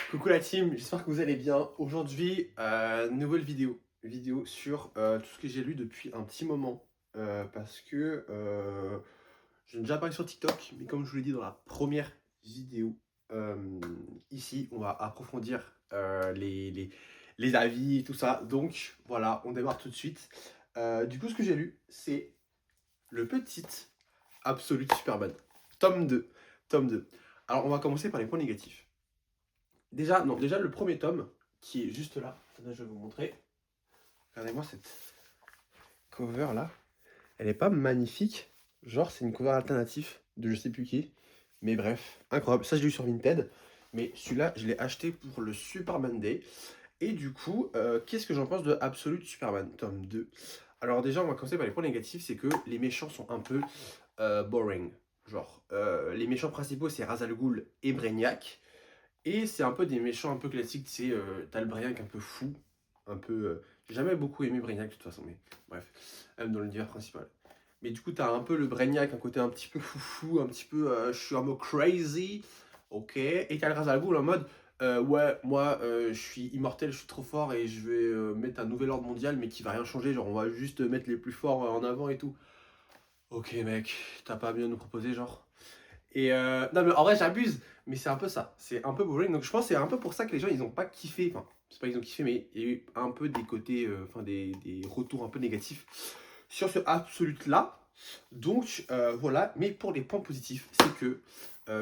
Coucou la team, j'espère que vous allez bien. Aujourd'hui, nouvelle vidéo sur tout ce que j'ai lu depuis un petit moment. Parce que j'en ai déjà parlé sur TikTok, mais comme je vous l'ai dit dans la première vidéo, euh, ici, on va approfondir les avis et tout ça. Donc voilà, on démarre tout de suite. Du coup, ce que j'ai lu, c'est le petit Absolute Superman, tome 2. Tome 2. Alors, on va commencer par les points négatifs. Déjà, non, déjà le premier tome, qui est juste là, attendez, je vais vous montrer. Regardez-moi cette cover là. Elle est pas magnifique. Genre, c'est une cover alternative de je sais plus qui. Mais bref, incroyable. Ça, je l'ai eu sur Vinted. Mais celui-là, je l'ai acheté pour le Superman Day. Et du coup, qu'est-ce que j'en pense de Absolute Superman, tome 2? Alors, déjà, on va commencer par les points négatifs. C'est que les méchants sont un peu boring. Genre, les méchants principaux, c'est Ra's al Ghul et Brainiac. Et c'est un peu des méchants un peu classiques, tu sais, t'as le Brainiac un peu fou, un peu... J'ai jamais beaucoup aimé Brainiac de toute façon, mais bref, même dans l'univers principal. Mais du coup, t'as un peu le Brainiac, un côté un petit peu foufou, un petit peu je suis un mot crazy, ok. Et t'as le Ra's al Ghul en mode ouais, moi je suis immortel, je suis trop fort et je vais mettre un nouvel ordre mondial, mais qui va rien changer, genre on va juste mettre les plus forts en avant et tout. Ok mec, t'as pas bien nous proposer, genre. Et non mais en vrai j'abuse, mais c'est un peu ça, c'est un peu boring. Donc je pense que c'est un peu pour ça que les gens ils ont pas kiffé, enfin c'est pas qu'ils ont kiffé, mais il y a eu un peu des côtés, enfin des retours un peu négatifs sur ce Absolute là. Donc voilà, mais pour les points positifs, c'est que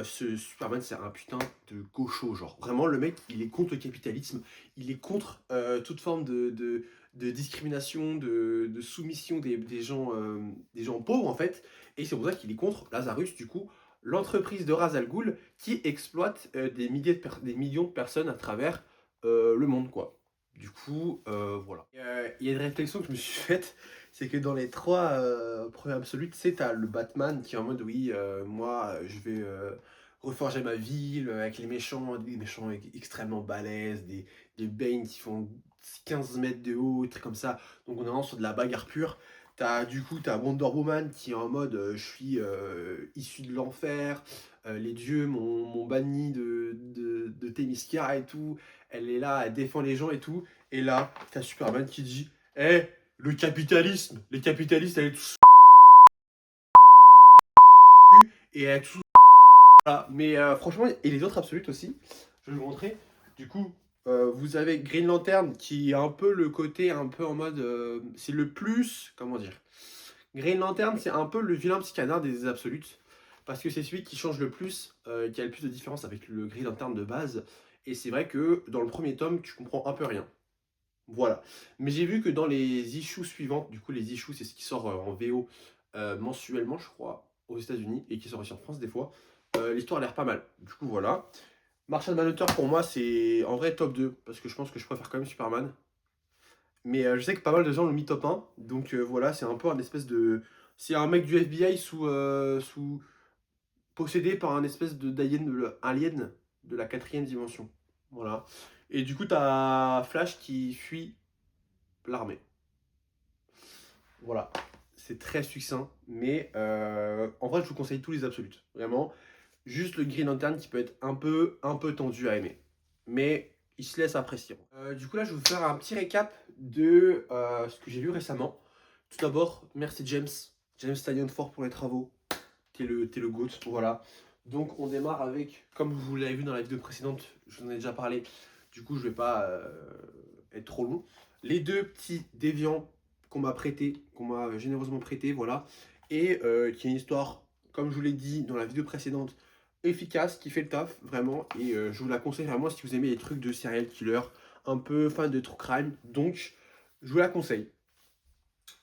ce Superman c'est un putain de gaucho, genre vraiment le mec il est contre le capitalisme, il est contre toute forme de discrimination, de soumission des gens pauvres en fait, et c'est pour ça qu'il est contre Lazarus du coup, l'entreprise de Ra's al Ghul qui exploite des millions de personnes à travers le monde, quoi. Du coup, voilà. Il y a une réflexion que je me suis faite, c'est que dans les trois premiers absolus, tu sais, t'as le Batman qui est en mode, oui, moi, je vais reforger ma ville avec des méchants extrêmement balèzes, des Bane qui font 15 mètres de haut, des trucs comme ça. Donc on est vraiment sur de la bagarre pure. T'as Wonder Woman qui est en mode je suis issu de l'enfer, les dieux m'ont banni de Themyscira et tout, elle est là, elle défend les gens et tout, et là, t'as Superman qui dit Eh, le capitalisme, les capitalistes, elle est tous et elle est tous. Voilà. Mais franchement, et les autres absolutes aussi, je vais vous montrer. Du coup, vous avez Green Lantern qui est un peu le côté un peu en mode. C'est le plus. Comment dire? Green Lantern, c'est un peu le vilain petit canard des absolutes. Parce que c'est celui qui change le plus, qui a le plus de différence avec le Green Lantern de base. Et c'est vrai que dans le premier tome, tu comprends un peu rien. Voilà. Mais j'ai vu que dans les issues suivantes, du coup, les issues, c'est ce qui sort en VO mensuellement, je crois, aux États-Unis et qui sort aussi en France des fois. L'histoire a l'air pas mal. Du coup, voilà. Martian Manhunter, pour moi, c'est en vrai top 2 parce que je pense que je préfère quand même Superman. Mais je sais que pas mal de gens l'ont mis top 1. Donc voilà, c'est un peu un espèce de. C'est un mec du FBI possédé par un espèce alien de la quatrième dimension. Voilà. Et du coup, t'as Flash qui fuit l'armée. Voilà. C'est très succinct, mais en vrai, je vous conseille tous les absolutes. Vraiment. Juste le Green Lantern qui peut être un peu tendu à aimer. Mais il se laisse apprécier. Du coup, là, je vais vous faire un petit récap de ce que j'ai lu récemment. Tout d'abord, merci James. James Tannion fort pour les travaux. T'es le GOAT. Voilà. Donc, on démarre avec, comme vous l'avez vu dans la vidéo précédente, je vous en ai déjà parlé. Du coup, je vais pas être trop long. Les deux petits déviants qu'on m'a prêté, qu'on m'a généreusement prêté, voilà. Et qui est une histoire, comme je vous l'ai dit dans la vidéo précédente, efficace, qui fait le taf, vraiment. Et je vous la conseille vraiment si vous aimez les trucs de serial killer, un peu fan de true crime. Donc, je vous la conseille.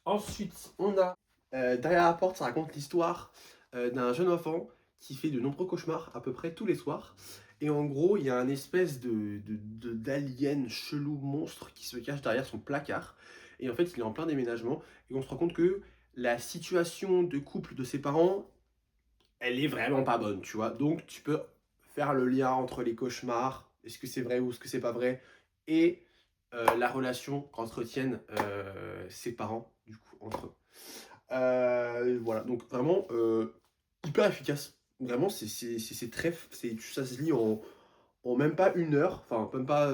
Ensuite, on a Derrière la porte, ça raconte l'histoire d'un jeune enfant qui fait de nombreux cauchemars à peu près tous les soirs. Et en gros, il y a un espèce d'alien chelou monstre qui se cache derrière son placard. Et en fait, il est en plein déménagement. Et on se rend compte que la situation de couple de ses parents, elle est vraiment pas bonne, tu vois. Donc, tu peux faire le lien entre les cauchemars, est-ce que c'est vrai ou est-ce que c'est pas vrai, et la relation qu'entretiennent ses parents, du coup, entre eux. Voilà, donc vraiment hyper efficace. Vraiment, c'est très. Ça se lit en même pas 1 heure, enfin même pas,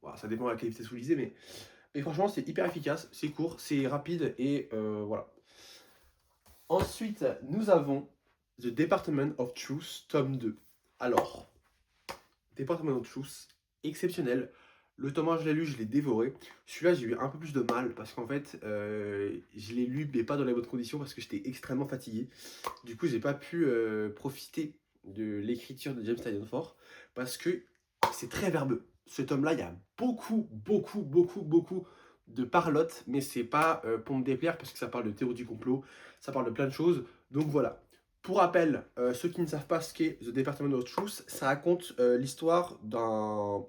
voilà, ça dépend de la qualité sous-lisée, mais franchement c'est hyper efficace, c'est court, c'est rapide et voilà. Ensuite, nous avons The Department of Truth, tome 2. Alors, Department of Truth, exceptionnel. Le tome 1, je l'ai lu, je l'ai dévoré. Celui-là, j'ai eu un peu plus de mal parce qu'en fait, je l'ai lu, mais pas dans les bonnes conditions parce que j'étais extrêmement fatigué. Du coup, j'ai pas pu profiter de l'écriture de James Tynion Ford parce que c'est très verbeux. Ce tome-là, il y a beaucoup de parlotte, mais c'est pas pour me déplaire parce que ça parle de théorie du complot, ça parle de plein de choses. Donc voilà. Pour rappel, ceux qui ne savent pas ce qu'est The Department of Truth, ça raconte l'histoire d'un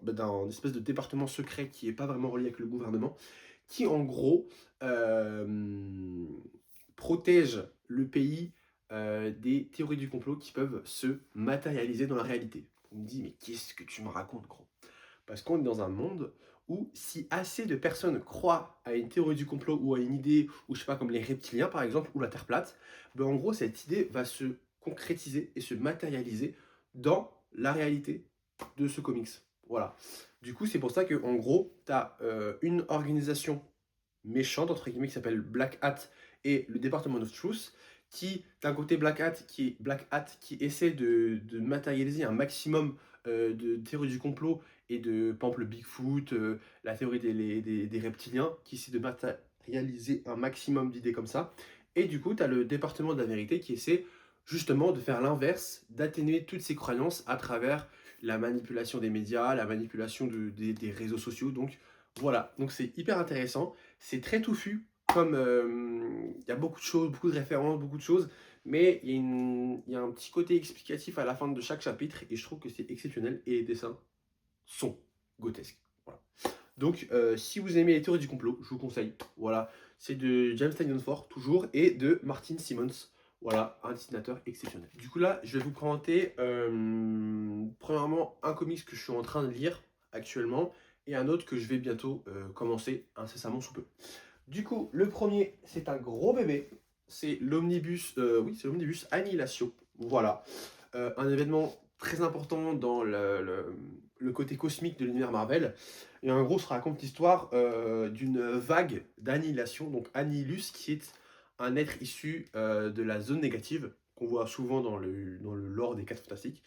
espèce de département secret qui n'est pas vraiment relié avec le gouvernement, qui en gros protège le pays des théories du complot qui peuvent se matérialiser dans la réalité. On me dit, mais qu'est-ce que tu me racontes, gros? Parce qu'on est dans un monde où si assez de personnes croient à une théorie du complot ou à une idée, ou je sais pas, comme les reptiliens par exemple, ou la Terre plate, ben en gros cette idée va se concrétiser et se matérialiser dans la réalité de ce comics. Voilà. Du coup, c'est pour ça que en gros, tu as une organisation méchante, entre guillemets, qui s'appelle Black Hat et le Department of Truth, qui, d'un côté Black Hat qui essaie de matérialiser un maximum de théories du complot et de, par exemple, le Bigfoot, la théorie des reptiliens, qui essaie de matérialiser un maximum d'idées comme ça. Et du coup, tu as le département de la vérité qui essaie justement de faire l'inverse, d'atténuer toutes ces croyances à travers la manipulation des médias, la manipulation des réseaux sociaux. Donc voilà, donc c'est hyper intéressant, c'est très touffu, comme il y a beaucoup de choses, beaucoup de références, beaucoup de choses, mais il y a un petit côté explicatif à la fin de chaque chapitre et je trouve que c'est exceptionnel et les dessins sont grotesques. Voilà. Donc, si vous aimez les théories du complot, je vous conseille. Voilà, c'est de James Tynion Ford, toujours, et de Martin Simmons. Voilà, un dessinateur exceptionnel. Du coup, là, je vais vous présenter, premièrement, un comics que je suis en train de lire actuellement, et un autre que je vais bientôt commencer incessamment sous peu. Du coup, le premier, c'est un gros bébé. C'est l'omnibus, oui, c'est l'omnibus Annihilation. Voilà, un événement très important dans le côté cosmique de l'univers Marvel. Et en gros, ça raconte l'histoire d'une vague d'annihilation, donc Annihilus, qui est un être issu de la zone négative, qu'on voit souvent dans le lore des 4 Fantastiques,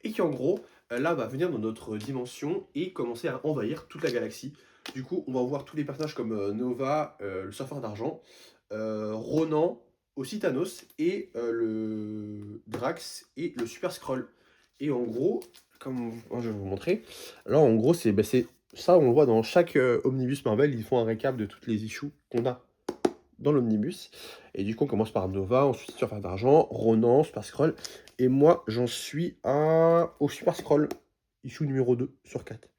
et qui en gros, là, va venir dans notre dimension et commencer à envahir toute la galaxie. Du coup, on va voir tous les personnages comme Nova, le surfeur d'argent, Ronan, aussi Thanos, et le Drax et le Super Skrull. Et en gros, comme je vais vous montrer, là en gros, c'est ça, on le voit dans chaque omnibus Marvel, ils font un récap de toutes les issues qu'on a dans l'omnibus. Et du coup, on commence par Nova, ensuite Surfer d'argent, Ronan, Super Skrull. Et moi, j'en suis au Super Skrull, issue numéro 2 sur 4.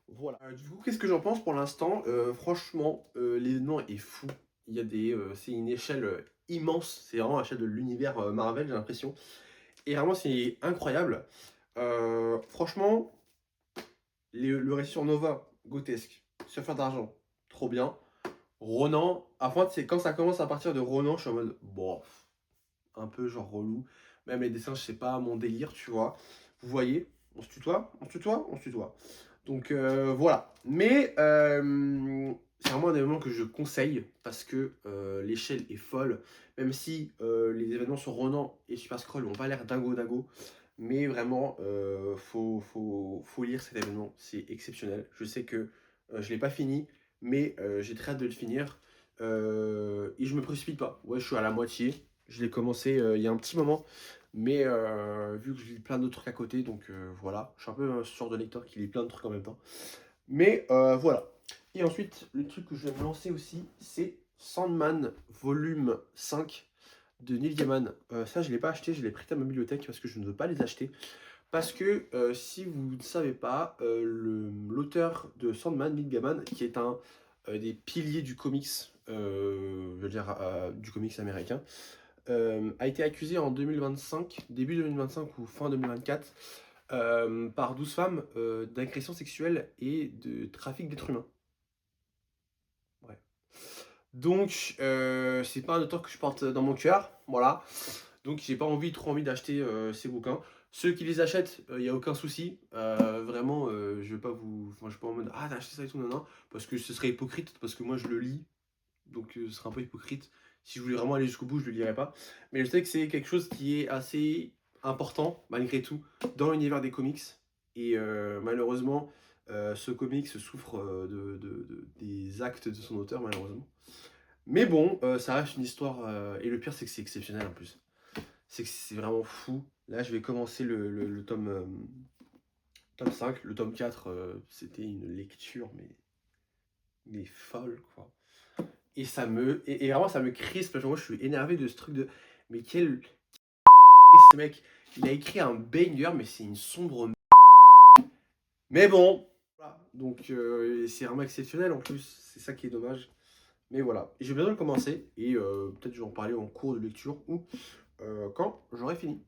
Voilà. Du coup, qu'est-ce que j'en pense pour l'instant? Franchement, l'événement est fou. Il y a c'est une échelle immense. C'est vraiment l'échelle de l'univers Marvel, j'ai l'impression. Et vraiment, c'est incroyable. Franchement, le récit sur Nova, grotesque. Surfer d'argent, trop bien. Ronan, enfin, c'est quand ça commence à partir de Ronan, je suis en mode, bon, un peu genre relou. Même les dessins, je sais pas, mon délire, tu vois. Vous voyez, on se tutoie, on se tutoie, on se tutoie. Donc voilà. Mais c'est vraiment un événement que je conseille parce que l'échelle est folle. Même si les événements sur Ronan et Super Scroll n'ont pas l'air dingo. Mais vraiment, faut lire cet événement. C'est exceptionnel. Je sais que je ne l'ai pas fini, mais j'ai très hâte de le finir. Et je me précipite pas. Ouais, je suis à la moitié. Je l'ai commencé il y a un petit moment. Mais vu que je lis plein d'autres trucs à côté, donc voilà. Je suis un peu ce genre de lecteur qui lit plein de trucs en même temps. Mais voilà. Et ensuite, le truc que je vais me lancer aussi, c'est Sandman volume 5 de Neil Gaiman. Ça, je ne l'ai pas acheté, je l'ai prêté à ma bibliothèque parce que je ne veux pas les acheter. Parce que si vous ne savez pas, l'auteur de Sandman, Neil Gaiman, qui est un des piliers du comics, je veux dire du comics américain, a été accusé en 2025, début 2025 ou fin 2024, par 12 femmes d'agression sexuelle et de trafic d'êtres humains. Ouais. Donc, c'est pas un auteur que je porte dans mon cœur, voilà. Donc, j'ai pas trop envie d'acheter ces bouquins. Ceux qui les achètent, il n'y a aucun souci. Vraiment, je vais pas vous. Enfin, je suis pas en mode ah, t'as acheté ça et tout, non, non. Parce que ce serait hypocrite, parce que moi je le lis. Donc ce serait un peu hypocrite. Si je voulais vraiment aller jusqu'au bout, je le lirais pas. Mais je sais que c'est quelque chose qui est assez important, malgré tout, dans l'univers des comics. Et malheureusement, ce comics souffre des actes de son auteur, malheureusement. Mais bon, ça reste une histoire. Et le pire, c'est que c'est exceptionnel en plus. C'est que c'est vraiment fou. Là, je vais commencer le tome 5. Le tome 4, c'était une lecture, mais folle, quoi. Et et vraiment, ça me crispe. Genre, moi, je suis énervé de ce truc de. Mais quel. Ce mec, il a écrit un banger, mais c'est une sombre. Mais bon. Voilà. Donc, c'est vraiment exceptionnel en plus. C'est ça qui est dommage. Mais voilà. Et je vais bientôt le commencer. Et peut-être je vais en parler en cours de lecture ou quand j'aurai fini.